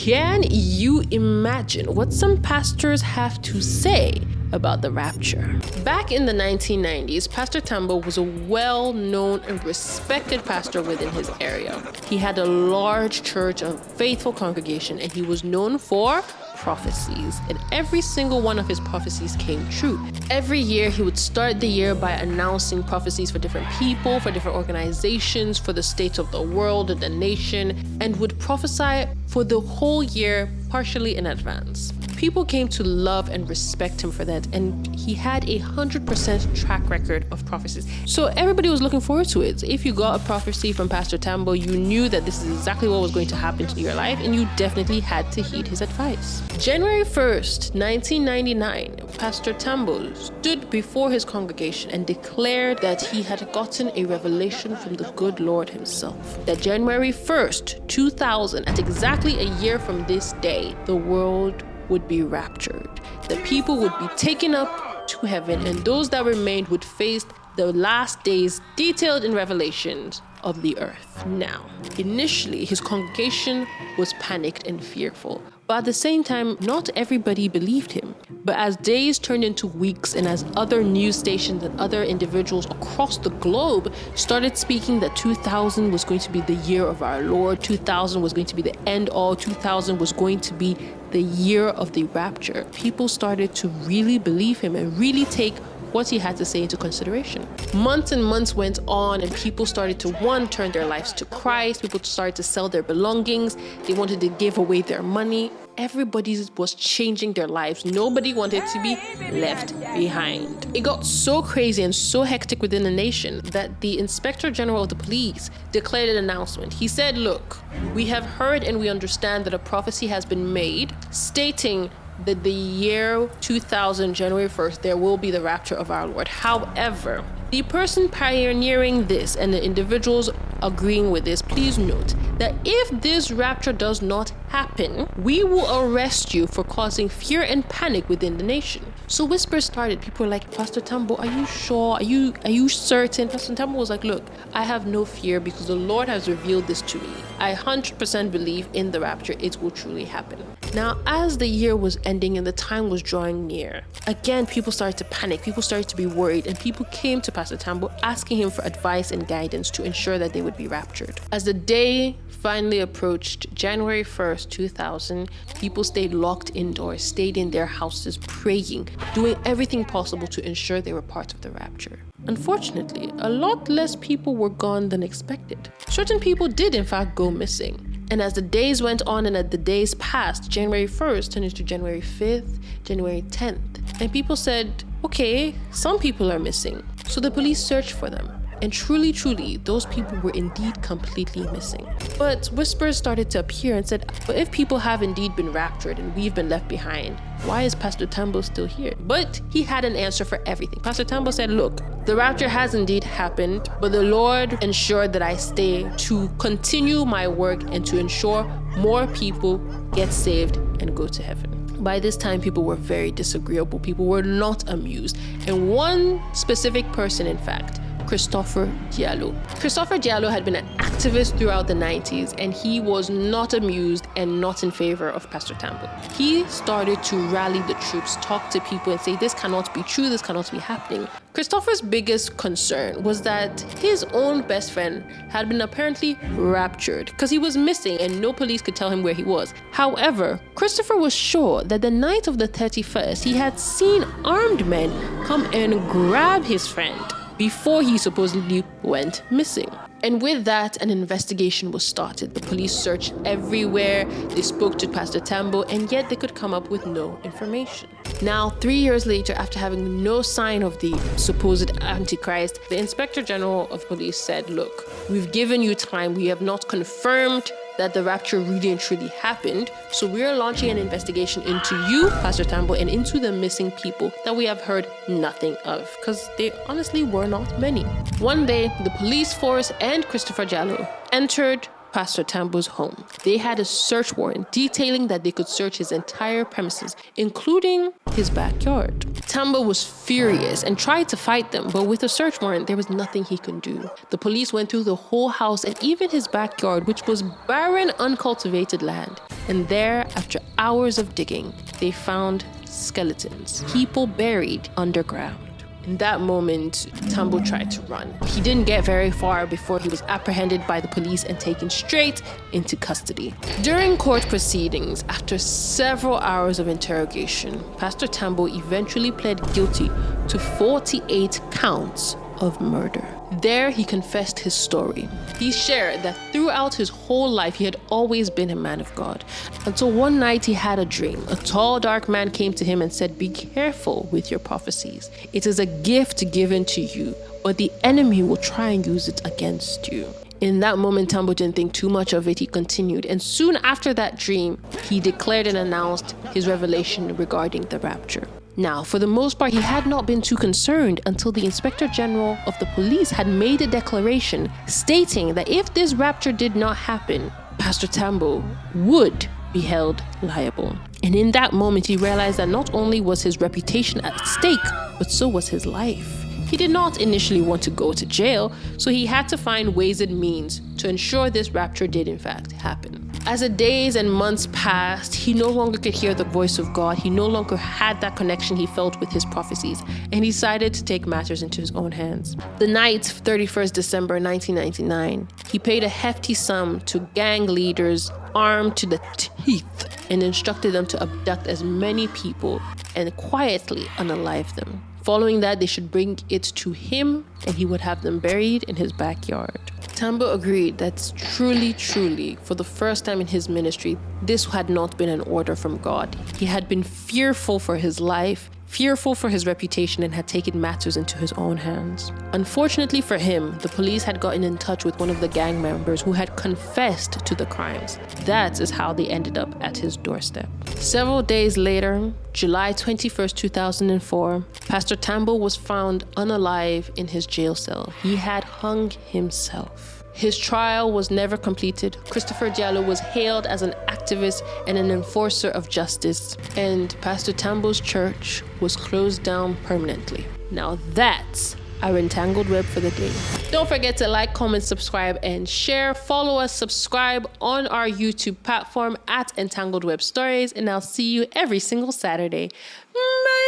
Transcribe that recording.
Can you imagine what some pastors have to say about the rapture? Back in the 1990s, Pastor Themba was a well-known and respected pastor within his area. He had a large church, a faithful congregation, and he was known for prophecies, and every single one of his prophecies came true. Every year he would start the year by announcing prophecies for different people, for different organizations, for the state of the world and the nation, and would prophesy for the whole year, partially in advance. People came to love and respect him for that, and he had 100% track record of prophecies. So everybody was looking forward to it. If you got a prophecy from Pastor Themba, you knew that this is exactly what was going to happen to your life, and you definitely had to heed his advice. January 1st, 1999, Pastor Themba stood before his congregation and declared that he had gotten a revelation from the good Lord himself. That January 1st, 2000, at exactly a year from this day, the world would be raptured. The people would be taken up to heaven, and those that remained would face the last days detailed in Revelations of the earth. Now, initially, his congregation was panicked and fearful, but at the same time, not everybody believed him. But as days turned into weeks, and as other news stations and other individuals across the globe started speaking that 2000 was going to be the year of our Lord, 2000 was going to be the end all, 2000 was going to be the year of the rapture, people started to really believe him and really take what he had to say into consideration. Months and months went on, and people started to, one, turn their lives to Christ. People started to sell their belongings. They wanted to give away their money. Everybody was changing their lives. Nobody wanted to be left behind. It got so crazy and so hectic within the nation that the Inspector General of the police declared an announcement. He said, look, we have heard and we understand that a prophecy has been made stating that the year 2000, January 1st, there will be the rapture of our Lord. However, the person pioneering this and the individuals agreeing with this, please note that if this rapture does not happen, we will arrest you for causing fear and panic within the nation. So whispers started. People were like, Pastor Themba, are you sure? Are you certain? Pastor Themba was like, look, I have no fear because the Lord has revealed this to me. I 100% believe in the rapture. It will truly happen. Now, as the year was ending and the time was drawing near, again, people started to panic. People started to be worried, and people came to Pastor Themba asking him for advice and guidance to ensure that they would be raptured. As the day finally approached, January 1st, 2000, people stayed locked indoors, stayed in their houses, praying, doing everything possible to ensure they were part of the rapture. Unfortunately, a lot less people were gone than expected. Certain people did, in fact, go missing. And as the days went on and as the days passed, January 1st turned into January 5th, January 10th. And people said, okay, some people are missing. So the police searched for them. And truly, those people were indeed completely missing. But whispers started to appear and said, but if people have indeed been raptured and we've been left behind, why is Pastor Themba still here? But he had an answer for everything. Pastor Themba said, look, the rapture has indeed happened, but the Lord ensured that I stay to continue my work and to ensure more people get saved and go to heaven. By this time, people were very disagreeable. People were not amused. And one specific person, in fact, Christopher Diallo. Christopher Diallo had been an activist throughout the 90s, and he was not amused and not in favor of Pastor Themba. He started to rally the troops, talk to people and say, this cannot be true, this cannot be happening. Christopher's biggest concern was that his own best friend had been apparently raptured because he was missing and no police could tell him where he was. However, Christopher was sure that the night of the 31st, he had seen armed men come and grab his friend before he supposedly went missing. And with that, an investigation was started. The police searched everywhere. They spoke to Pastor Themba, and yet they could come up with no information. Now, 3 years later, after having no sign of the supposed Antichrist, the Inspector General of Police said, look, we've given you time. We have not confirmed that the rapture really and truly happened. So we're launching an investigation into you, Pastor Themba, and into the missing people that we have heard nothing of, because they honestly were not many. One day, the police force and Christopher Diallo entered Pastor Tambo's home. They had a search warrant detailing that they could search his entire premises, including his backyard. Themba was furious and tried to fight them, but with a search warrant, there was nothing he could do. The police went through the whole house and even his backyard, which was barren, uncultivated land. And there, after hours of digging, they found skeletons, people buried underground. In that moment, Themba tried to run. He didn't get very far before he was apprehended by the police and taken straight into custody. During court proceedings, after several hours of interrogation, Pastor Themba eventually pled guilty to 48 counts of murder. There, he confessed his story. He shared that throughout his whole life, he had always been a man of God. Until one night, he had a dream. A tall, dark man came to him and said, "Be careful with your prophecies. It is a gift given to you, but the enemy will try and use it against you." In that moment, Themba didn't think too much of it. He continued. And soon after that dream, he declared and announced his revelation regarding the rapture. Now, for the most part, he had not been too concerned until the Inspector General of the police had made a declaration stating that if this rapture did not happen, Pastor Themba would be held liable. And in that moment, he realized that not only was his reputation at stake, but so was his life. He did not initially want to go to jail, so he had to find ways and means to ensure this rapture did in fact happen. As the days and months passed, he no longer could hear the voice of God. He no longer had that connection he felt with his prophecies, and he decided to take matters into his own hands. The night of 31st December 1999, he paid a hefty sum to gang leaders armed to the teeth and instructed them to abduct as many people and quietly unalive them. Following that, they should bring it to him and he would have them buried in his backyard. Themba agreed that truly, for the first time in his ministry, this had not been an order from God. He had been fearful for his life, fearful for his reputation, and had taken matters into his own hands. Unfortunately for him, the police had gotten in touch with one of the gang members who had confessed to the crimes. That is how they ended up at his doorstep. Several days later, July 21st, 2004, Pastor Themba was found unalive in his jail cell. He had hung himself. His trial was never completed. Christopher Diallo was hailed as an activist and an enforcer of justice, and Pastor Themba's church was closed down permanently. Now that's our Entangled Web for the day. Don't forget to like, comment, subscribe, and share. Follow us, subscribe on our YouTube platform at Entangled Web Stories, and I'll see you every single Saturday. Bye.